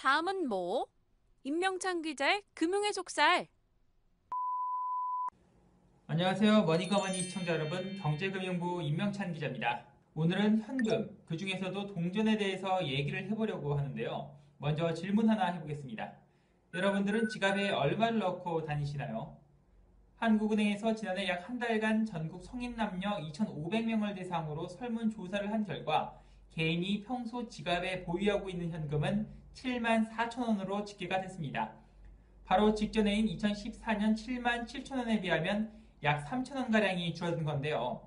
다음은 뭐? 임명찬 기자의 금융의 속살. 안녕하세요. 머니커머니 시청자 여러분, 경제금융부 임명찬 기자입니다. 오늘은 현금, 그 중에서도 동전에 대해서 얘기를 해보려고 하는데요. 먼저 질문 하나 해보겠습니다. 여러분들은 지갑에 얼마를 넣고 다니시나요? 한국은행에서 지난해 약 한 달간 전국 성인 남녀 2,500명을 대상으로 설문조사를 한 결과 개인이 평소 지갑에 보유하고 있는 현금은 7만 4천 원으로 집계가 됐습니다. 바로 직전해인 2014년 7만 7천 원에 비하면 약 3천 원가량이 줄어든 건데요.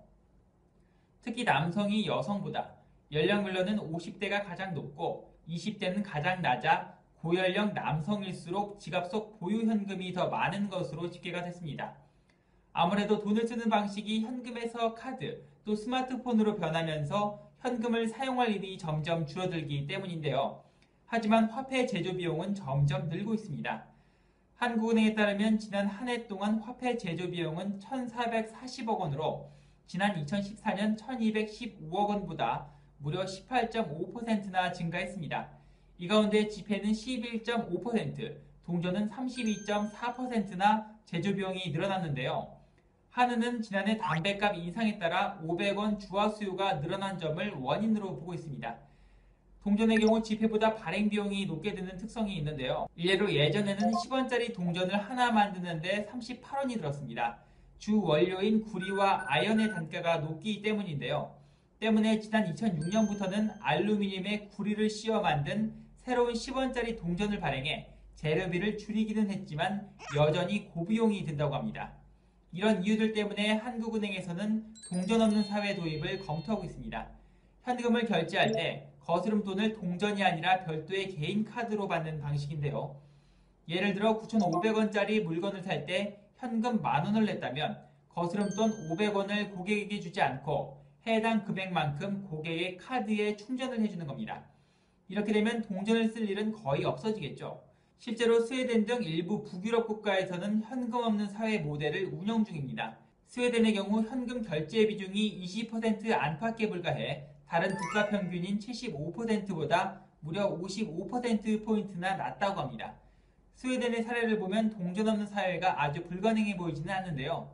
특히 남성이 여성보다 연령별로는 50대가 가장 높고 20대는 가장 낮아 고연령 남성일수록 지갑 속 보유 현금이 더 많은 것으로 집계가 됐습니다. 아무래도 돈을 쓰는 방식이 현금에서 카드 또 스마트폰으로 변하면서 현금을 사용할 일이 점점 줄어들기 때문인데요. 하지만 화폐 제조 비용은 점점 늘고 있습니다. 한국은행에 따르면 지난 한 해 동안 화폐 제조 비용은 1,440억 원으로 지난 2014년 1,215억 원보다 무려 18.5%나 증가했습니다. 이 가운데 지폐는 11.5%, 동전은 32.4%나 제조 비용이 늘어났는데요. 한은은 지난해 담배값 인상에 따라 500원 주화 수요가 늘어난 점을 원인으로 보고 있습니다. 동전의 경우 지폐보다 발행 비용이 높게 드는 특성이 있는데요. 일례로 예전에는 10원짜리 동전을 하나 만드는데 38원이 들었습니다. 주 원료인 구리와 아연의 단가가 높기 때문인데요. 때문에 지난 2006년부터는 알루미늄에 구리를 씌워 만든 새로운 10원짜리 동전을 발행해 재료비를 줄이기는 했지만 여전히 고비용이 든다고 합니다. 이런 이유들 때문에 한국은행에서는 동전 없는 사회 도입을 검토하고 있습니다. 현금을 결제할 때 거스름돈을 동전이 아니라 별도의 개인 카드로 받는 방식인데요. 예를 들어 9,500원짜리 물건을 살 때 현금 10,000원을 냈다면 거스름돈 500원을 고객에게 주지 않고 해당 금액만큼 고객의 카드에 충전을 해주는 겁니다. 이렇게 되면 동전을 쓸 일은 거의 없어지겠죠. 실제로 스웨덴 등 일부 북유럽 국가에서는 현금 없는 사회 모델을 운영 중입니다. 스웨덴의 경우 현금 결제 비중이 20% 안팎에 불과해 다른 국가 평균인 75%보다 무려 55%포인트나 낮다고 합니다. 스웨덴의 사례를 보면 동전 없는 사회가 아주 불가능해 보이지는 않는데요.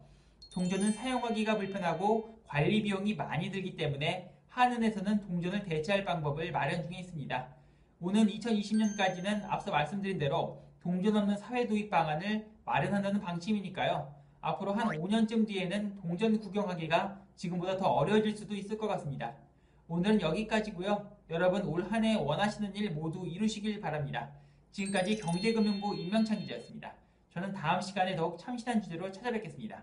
동전은 사용하기가 불편하고 관리 비용이 많이 들기 때문에 한은에서는 동전을 대체할 방법을 마련 중에 있습니다. 오는 2020년까지는 앞서 말씀드린 대로 동전 없는 사회 도입 방안을 마련한다는 방침이니까요. 앞으로 한 5년쯤 뒤에는 동전 구경하기가 지금보다 더 어려워질 수도 있을 것 같습니다. 오늘은 여기까지고요. 여러분 올 한 해 원하시는 일 모두 이루시길 바랍니다. 지금까지 경제금융부 임명찬 기자였습니다. 저는 다음 시간에 더욱 참신한 주제로 찾아뵙겠습니다.